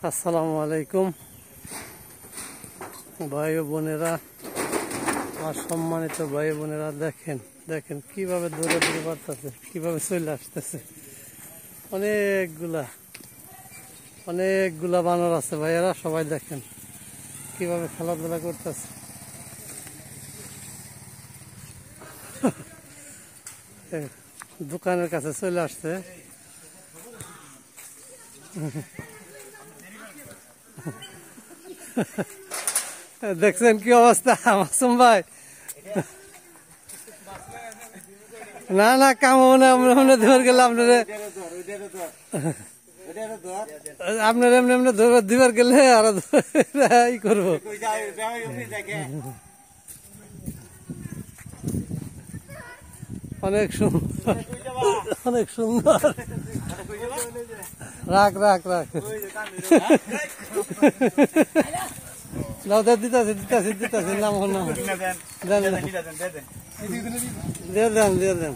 আসসালামু আলাইকুম ভাই ও বোনেরা, আমার সম্মানিত ভাই বোনেরা, দেখেন দেখেন কিভাবে দৌড়ে দৌড়ে বাড়তেছে, কিভাবে চলে আসতেছে। অনেকগুলা বানর আছে ভাইয়েরা, সবাই দেখেন কিভাবে খেলাধুলা করতেছে। দোকানের কাছে চলে আসছে। দেখছেন কি অবস্থা মাসুম ভাই? না না কাম মনে ধর গেলে আপনার এমনি এমনি দিবার গেলে আর ই করবো। অনেক সুন্দর, অনেক সুন্দর। রাখ রাখ রাখ, দিতেছি দিতেছি দিতেছি, নাম নাম দেন দেন দেন দেন।